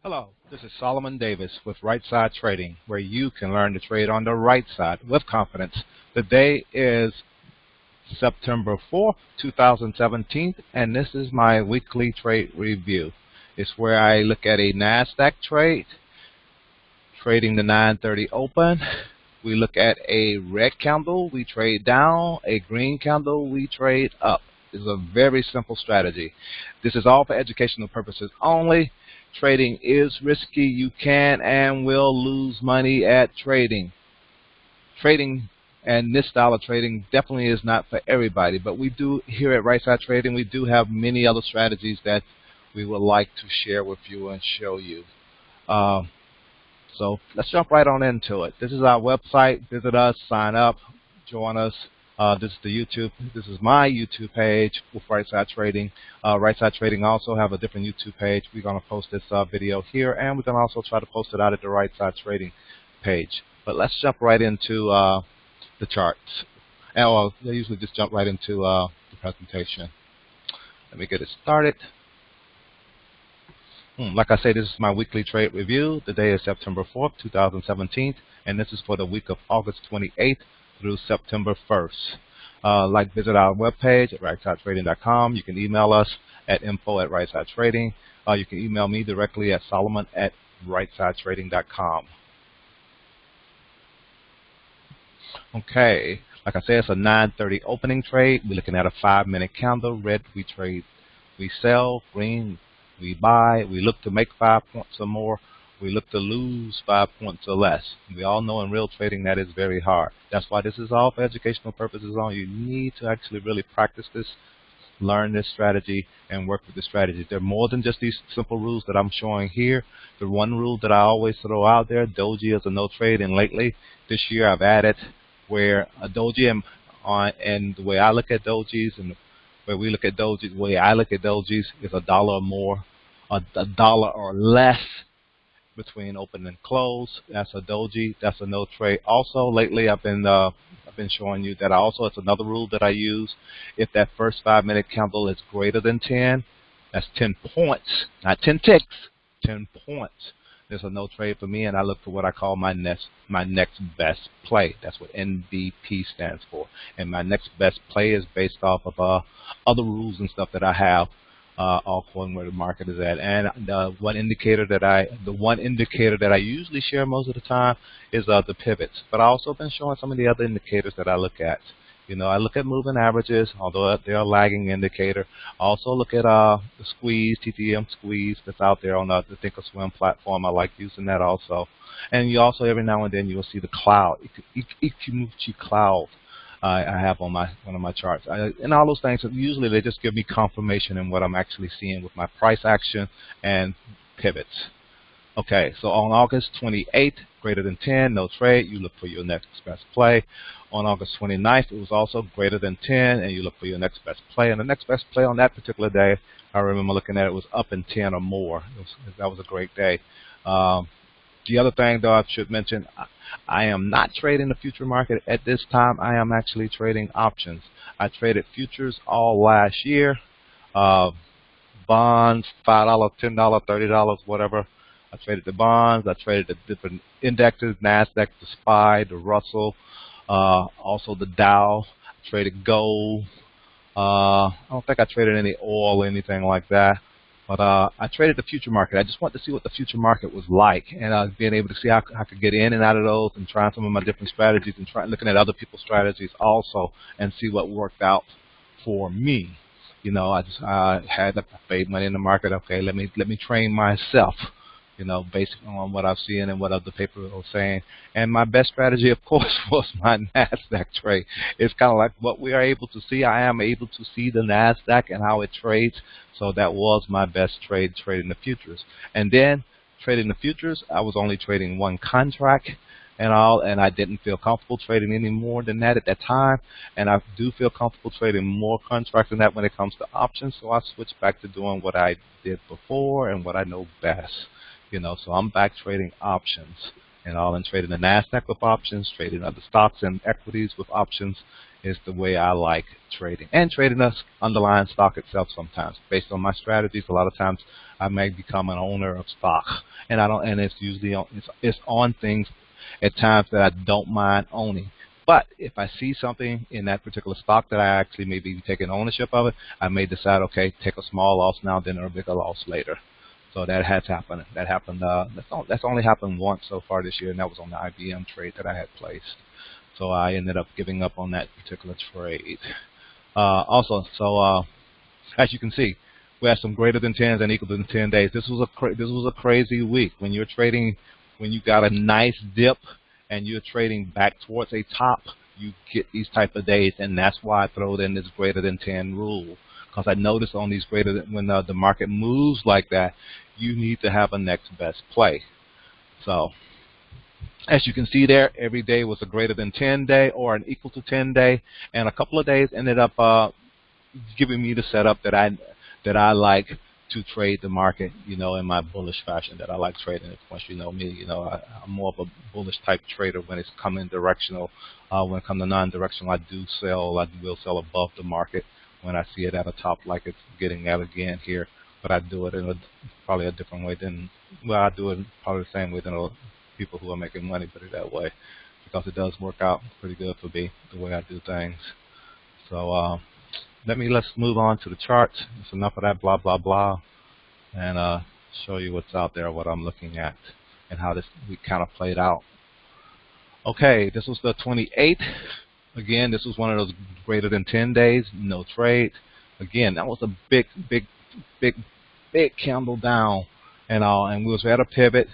Hello, this is Solomon Davis with Right Side Trading, where you can learn to trade on the right side with confidence. Today is September 4th, 2017, and this is my weekly trade review. It's where I look at a NASDAQ trade, trading the 9:30 open. We look at a red candle, we trade down. A green candle, we trade up. It's a very simple strategy. This is all for educational purposes only. Trading is risky. You can and will lose money at trading. Trading and this style of trading definitely is not for everybody, but we do here at Right Side Trading, we do have many other strategies that we would like to share with you and show you. So let's jump right on into it. This is our website. Visit us, sign up, join us. This is the YouTube. This is my YouTube page with Right Side Trading. Right Side Trading also have a different YouTube page. We're going to post this video here, and we're going to also try to post it out at the Right Side Trading page. But let's jump right into the charts. And well, I usually just jump right into the presentation. Let me get it started. Like I said, this is my weekly trade review. The day is September 4th, 2017, and this is for the week of August 28th through September 1st. Visit our webpage at rightsidetrading.com. You can email us at info@rightsidetrading. You can email me directly at solomon@rightsidetrading.com. Okay, like I said, it's a 9:30 opening trade. We're looking at a 5-minute candle. Red, we trade, we sell. Green, we buy. We look to make 5 points or more. We look to lose 5 points or less. We all know in real trading that is very hard. That's why this is all for educational purposes only. You need to actually really practice this, learn this strategy, and work with the strategy. There are more than just these simple rules that I'm showing here. The one rule that I always throw out there, doji is a no trade, and lately this year I've added where a doji and the way I look at dojis and where we look at dojis, the way I look at dojis is $1 or more, a dollar or less between open and close. That's a doji. That's a no trade. Also, lately I've been showing you that it's another rule that I use. If that first 5-minute candle is greater than 10, that's 10 points, not 10 ticks, 10 points. There's a no trade for me, and I look for what I call my next best play. That's what NBP stands for. And my next best play is based off of other rules and stuff that I have, all according where the market is at. And the one indicator that I usually share most of the time is the pivots. But I also been showing some of the other indicators that I look at. You know, I look at moving averages, although they're a lagging indicator. I also look at the squeeze, TTM squeeze that's out there on the Thinkorswim platform. I like using that also. And you also, every now and then, you'll see the cloud, Ikimuchi cloud. I have on one of my charts. And all those things, usually they just give me confirmation in what I'm actually seeing with my price action and pivots. Okay, so on August 28th, greater than 10, no trade. You look for your next best play. On August 29th, it was also greater than 10, and you look for your next best play. And the next best play on that particular day, I remember looking at it, was up in 10 or more. That was a great day. The other thing, though, I should mention, I am not trading the future market at this time. I am actually trading options. I traded futures all last year. Bonds, $5, $10, $30, whatever. I traded the bonds. I traded the different indexes, NASDAQ, the SPY, the Russell, also the Dow. I traded gold. I don't think I traded any oil or anything like that. But I traded the future market. I just wanted to see what the future market was like, and being able to see how I could get in and out of those, and trying some of my different strategies, and looking at other people's strategies also, and see what worked out for me. You know, I had to fade money in the market. Okay, let me train myself. You know, based on what I've seen and what other people are saying. And my best strategy, of course, was my NASDAQ trade. It's kind of like what we are able to see. I am able to see the NASDAQ and how it trades. So that was my best trade, trading the futures. And then trading the futures, I was only trading one contract and I didn't feel comfortable trading any more than that at that time. And I do feel comfortable trading more contracts than that when it comes to options. So I switched back to doing what I did before and what I know best. You know, so I'm back trading options. And all, and trading the NASDAQ with options, trading other stocks and equities with options is the way I like trading. And trading the underlying stock itself sometimes. Based on my strategies, a lot of times I may become an owner of stock. And I don't, and it's usually on, it's on things at times that I don't mind owning. But if I see something in that particular stock that I actually may be taking ownership of it, I may decide, okay, take a small loss now, then a bigger loss later. So that has happened. That happened. That's only happened once so far this year, and that was on the IBM trade that I had placed. So I ended up giving up on that particular trade. As you can see, we had some greater than 10s and equal to 10 days. This was a crazy week. When you're trading, when you got a nice dip and you're trading back towards a top, you get these type of days, and that's why I throw in this greater than 10 rule. Because I noticed on these greater than, when the market moves like that, you need to have a next best play. So as you can see there, every day was a greater than 10 day or an equal to 10 day, and a couple of days ended up giving me the setup that I like to trade the market, you know, in my bullish fashion that I like trading. Of course, you know me, you know, I'm more of a bullish type trader when it's coming directional. When it comes to non-directional, I will sell above the market when I see it at a top like it's getting at again here. But I do it in probably a different way than, well, I do it probably the same way than people who are making money, put it that way, because it does work out pretty good for me the way I do things. So let's move on to the charts. It's enough of that blah blah blah, and show you what's out there, what I'm looking at, and how this week kind of played out. Okay, this was the 28th. Again, this was one of those greater than 10 days, no trade. Again, that was a big candle down, and we was at a pivot,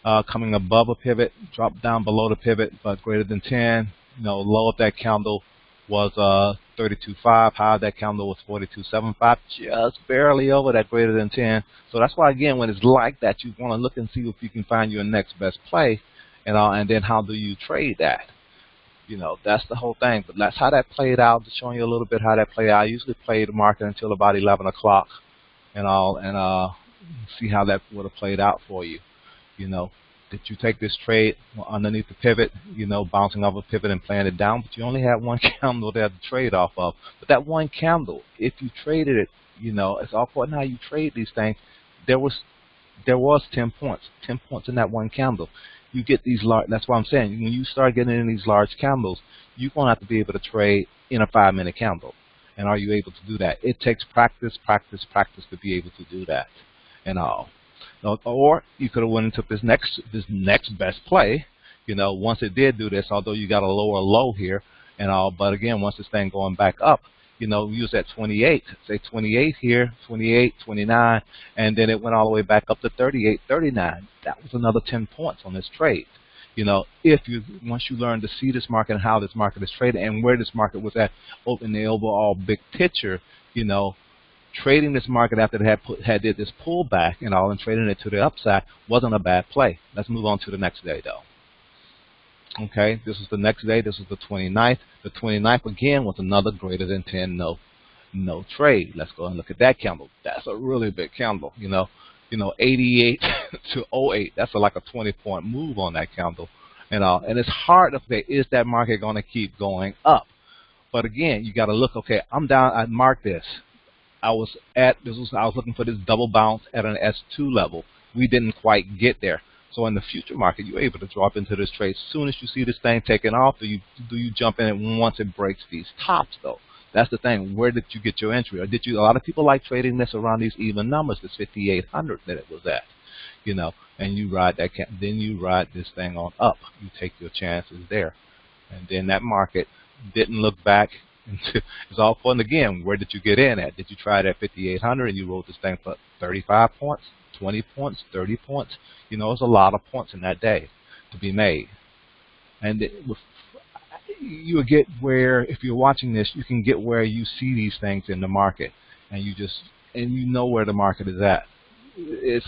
coming above a pivot, dropped down below the pivot, but greater than 10. You know, low of that candle was 32.5. High of that candle was 42.75, just barely over that greater than 10. So that's why, again, when it's like that, you want to look and see if you can find your next best play, and then how do you trade that? You know, that's the whole thing. But that's how that played out. Just showing you a little bit how that played out. I usually play the market until about 11 o'clock, and see how that would have played out for you. You know, did you take this trade underneath the pivot, you know, bouncing off a pivot and playing it down, but you only had one candle there to trade off of. But that one candle, if you traded it, you know, it's all important how you trade these things. There was 10 points in that one candle. You get these large, that's why I'm saying, when you start getting in these large candles, you're going to have to be able to trade in a 5-minute candle. And are you able to do that? It takes practice to be able to do that. And all. Or you could have went and took this next best play, you know, once it did do this, although you got a lower low here and all, but again, once this thing going back up, you know, use that 28, say 28 here, 28, 29, and then it went all the way back up to 38, 39. That was another 10 points on this trade. You know, once you learn to see this market and how this market is traded and where this market was at in the overall big picture, you know, trading this market after it did this pullback and all, and trading it to the upside wasn't a bad play. Let's move on to the next day, though. Okay, this is the next day. This is the 29th. The 29th again was another greater than 10 no trade. Let's go and look at that candle. That's a really big candle. You know, 88 to 08. That's like a 20-point move on that candle, and it's hard to say, is that market going to keep going up? But again, you got to look. Okay, I'm down. I marked this. I was looking for this double bounce at an S2 level. We didn't quite get there. So in the future market, you're able to drop into this trade. As soon as you see this thing taking off, do you jump in it once it breaks these tops, though? That's the thing. Where did you get your entry? Or a lot of people like trading this around these even numbers, this 5,800 that it was at, you know, and you ride that, then you ride this thing on up. You take your chances there. And then that market didn't look back. It's all fun again. Where did you get in at? Did you try it at 5,800 and you rode this thing for 35 points, 20 points, 30 points? You know, it's a lot of points in that day to be made. And you will get where, if you're watching this, you can get where you see these things in the market, and you know where the market is at. It's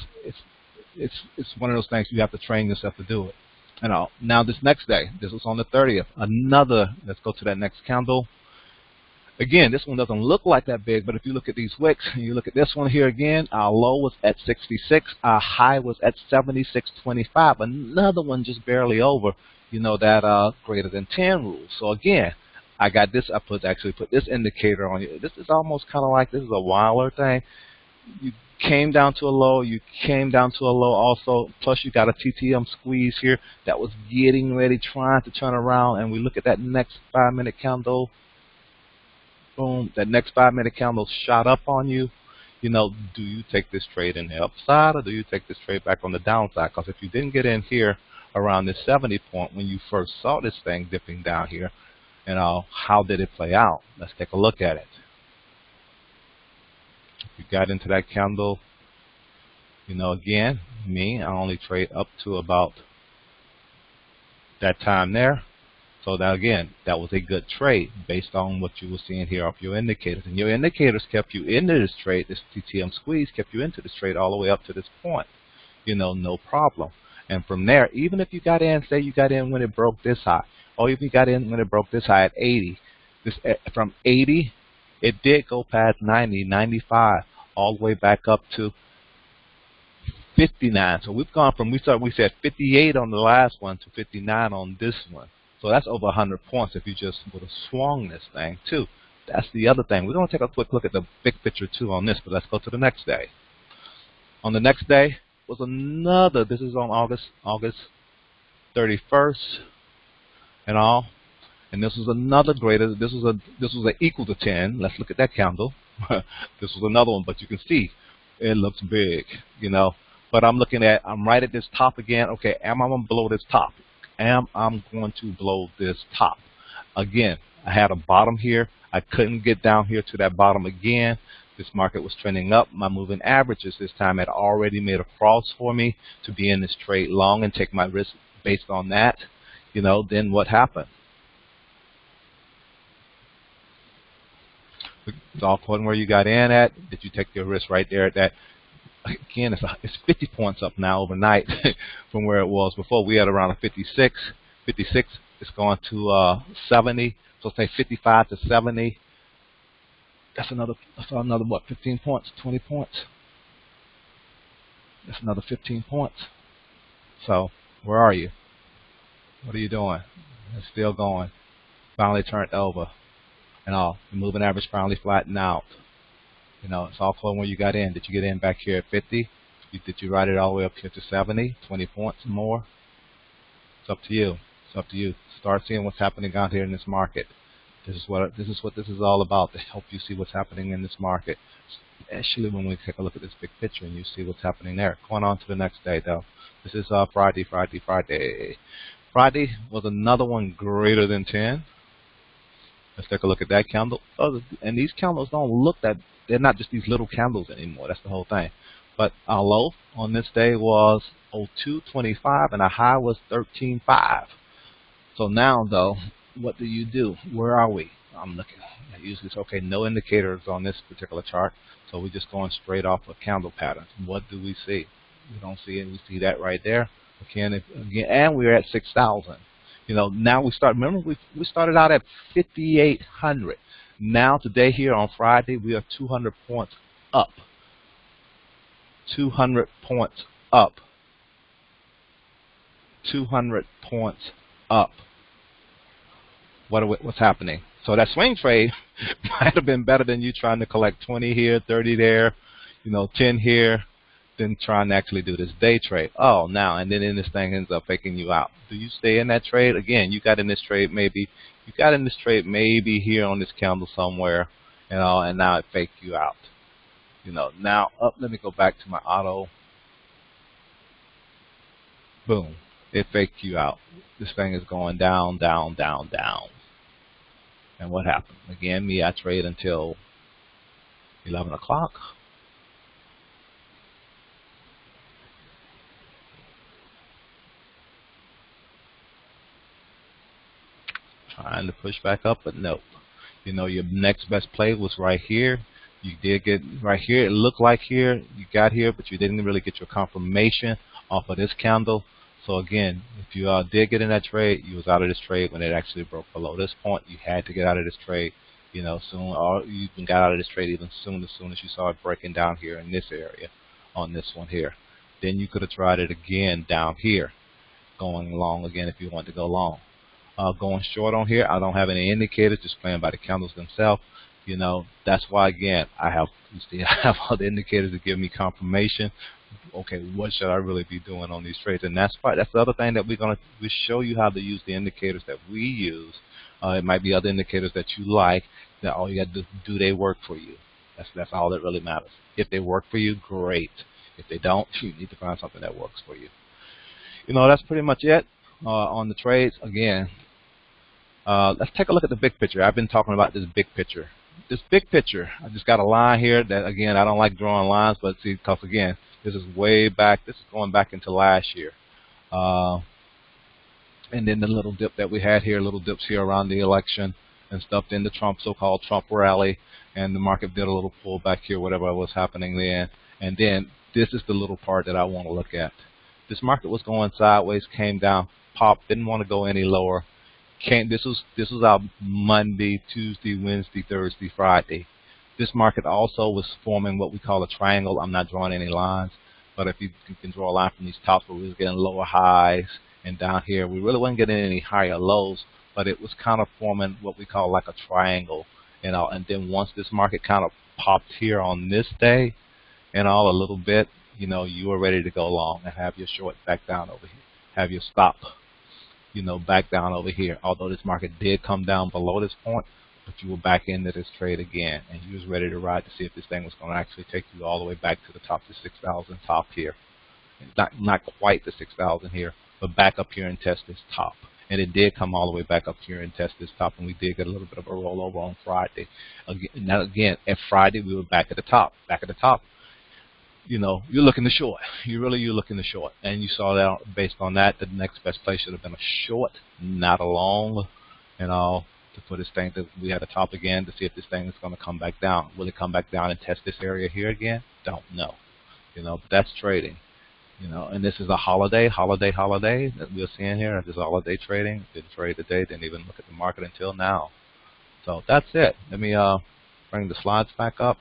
one of those things you have to train yourself to do it. Now this next day, this was on the 30th. Let's go to that next candle. Again, this one doesn't look like that big, but if you look at these wicks, and you look at this one here again, our low was at 66, our high was at 76.25. Another one just barely over, that greater than 10 rule. So again, I got this. I actually put this indicator on you. This is almost kind of like this is a Weiler thing. You came down to a low, you came down to a low also, plus you got a TTM squeeze here that was getting ready, trying to turn around, and we look at that next 5-minute candle. Boom, that next 5-minute candle shot up on you. Do you take this trade in the upside, or do you take this trade back on the downside? Because if you didn't get in here around this 70 point when you first saw this thing dipping down here, how did it play out? Let's take a look at it. If you got into that candle, again, I only trade up to about that time there. So that again, that was a good trade based on what you were seeing here off your indicators. And your indicators kept you into this trade, this TTM squeeze kept you into this trade all the way up to this point. No problem. And from there, even if you got in, say you got in when it broke this high, or if you got in when it broke this high at 80, from 80, it did go past 90, 95, all the way back up to 59. So we've gone from, we said 58 on the last one to 59 on this one. So that's over 100 points if you just would have swung this thing too. That's the other thing. We're going to take a quick look at the big picture too on this, but let's go to the next day. On the next day was another, this is on August 31st and all. And this was another greater, this was an equal to 10. Let's look at that candle. This was another one, but you can see it looks big, But I'm right at this top again. Okay, am I going to blow this top? I'm going to blow this top. Again, I had a bottom here. I couldn't get down here to that bottom again. This market was trending up. My moving averages this time had already made a cross for me to be in this trade long and take my risk based on that. Then what happened? It's all according where you got in at. Did you take your risk right there at that? Again, it's 50 points up now overnight from where it was before. We had around a 56. 56 is going to 70. So say 55 to 70. That's another what? 15 points, 20 points. That's another 15 points. So where are you? What are you doing? It's still going. Finally turned over. And all. The moving average finally flattened out. It's all close where you got in. Did you get in back here at 50? Did you ride it all the way up here to 70, 20 points more? It's up to you. It's up to you. Start seeing what's happening out here in this market. This is what this is all about, to help you see what's happening in this market. Especially when we take a look at this big picture and you see what's happening there. Going on to the next day though. This is Friday. Friday was another one greater than 10. Let's take a look at that candle. And these candles don't look that, they're not just these little candles anymore. That's the whole thing. But our low on this day was 02.25 and our high was 13.5. So now though, what do? Where are we? I'm looking. Usually it's okay, no indicators on this particular chart. So we're just going straight off of candle patterns. What do we see? We don't see it. We see that right there. Again, and we're at 6,000. Now we start, remember we started out at 5,800. Now today here on Friday, we are 200 points up. 200 points up. 200 points up. What's happening? So that swing trade might have been better than you trying to collect 20 here, 30 there, 10 here, than trying to actually do this day trade. Oh, now, and then this thing ends up faking you out. Do you stay in that trade? Again, you got in this trade maybe here on this candle somewhere, and now it faked you out. Now let me go back to my auto. Boom. It faked you out. This thing is going down, down, down, down. And what happened? Again, I trade until 11 o'clock. Trying to push back up, but no. Your next best play was right here. You did get right here. It looked like here you got here, but you didn't really get your confirmation off of this candle. So again, if you did get in that trade, you was out of this trade when it actually broke below this point. You had to get out of this trade. Soon, or you even got out of this trade even soon as you saw it breaking down here in this area on this one here. Then you could have tried it again down here, going long again if you want to go long. Going short on here, I don't have any indicators, just playing by the candles themselves. That's why, again, I have all the indicators to give me confirmation. Okay, what should I really be doing on these trades? And that's the other thing that we show you how to use the indicators that we use. It might be other indicators that you like. That all you got to do they work for you? That's all that really matters. If they work for you, great. If they don't, you need to find something that works for you. That's pretty much it on the trades. Again, let's take a look at the big picture. I've been talking about this big picture. This big picture, I just got a line here that, again, I don't like drawing lines, but see, because, again, this is way back. This is going back into last year. And then the little dip that we had here, little dips here around the election and stuff. Then the so-called Trump rally, and the market did a little pullback here, whatever was happening then. And then this is the little part that I want to look at. This market was going sideways, came down, popped, didn't want to go any lower. This was our Monday, Tuesday, Wednesday, Thursday, Friday. This market also was forming what we call a triangle. I'm not drawing any lines, but if you can draw a line from these tops where we was getting lower highs, and down here we really wasn't getting any higher lows, but it was kind of forming what we call like a triangle, and then once this market kind of popped here on this day and all a little bit, you were ready to go long and have your short back down over here, have your stop back down over here. Although this market did come down below this point, but you were back into this trade again, and you was ready to ride to see if this thing was going to actually take you all the way back to the top of 6,000 top here. Not quite the 6,000 here, but back up here and test this top. And it did come all the way back up here and test this top, and we did get a little bit of a rollover on Friday. Again, at Friday we were back at the top. Back at the top, you're looking to short. You're looking to short. And you saw that based on that, the next best play should have been a short, not a long, to put this thing that we had a top again to see if this thing is going to come back down. Will it come back down and test this area here again? Don't know. But that's trading. And this is a holiday that we're seeing here. This is holiday trading. Didn't trade today, didn't even look at the market until now. So that's it. Let me bring the slides back up.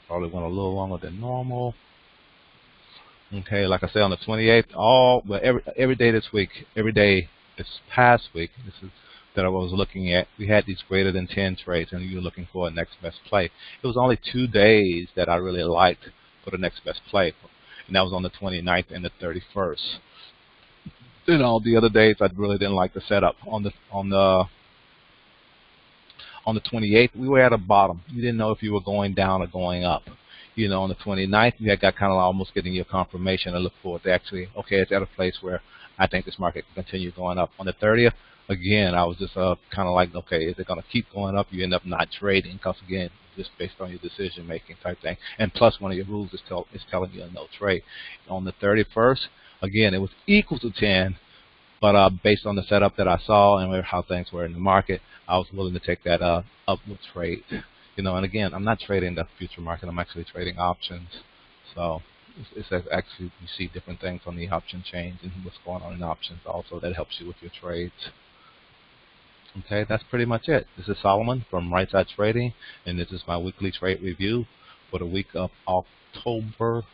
Probably went a little longer than normal. Okay, like I said, on the 28th, every day this week, every day this past week, this is that I was looking at, we had these greater than 10 trades, and you were looking for a next best play. It was only 2 days that I really liked for the next best play, and that was on the 29th and the 31st. All the other days I really didn't like the setup. On the 28th, we were at a bottom. You didn't know if you were going down or going up. On the 29th, you got kind of almost getting your confirmation and look forward to actually, okay, it's at a place where I think this market can continue going up. On the 30th, again, I was just kind of like, okay, is it going to keep going up? You end up not trading because, again, just based on your decision-making type thing. And plus, one of your rules is telling you a no trade. On the 31st, again, it was equal to 10, but based on the setup that I saw and how things were in the market, I was willing to take that upward trade. And again, I'm not trading the future market. I'm actually trading options. So it's actually, you see different things on the option chains and what's going on in options also that helps you with your trades. Okay, that's pretty much it. This is Solomon from Right Side Trading, and this is my weekly trade review for the week of October.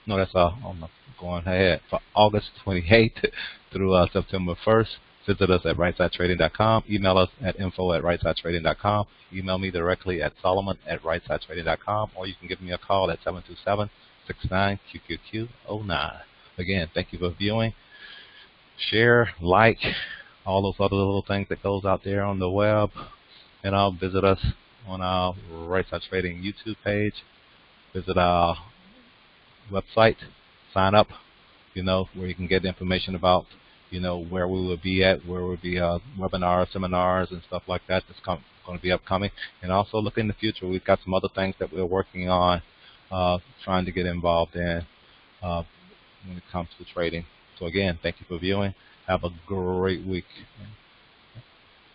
No, that's going ahead for August 28th through September 1st. Visit us at rightsidetrading.com. Email us at info@rightsidetrading.com. Email me directly at solomon@rightsidetrading.com, or you can give me a call at 727-69-QQQ09. Again, thank you for viewing. Share, like, all those other little things that goes out there on the web. And visit us on our Right Side Trading YouTube page. Visit our website. Sign up, where you can get information about where we will be at, where we'll be webinars, seminars, and stuff like that that's going to be upcoming. And also look in the future. We've got some other things that we're working on, trying to get involved in when it comes to trading. So again, thank you for viewing. Have a great week.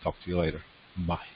Talk to you later. Bye.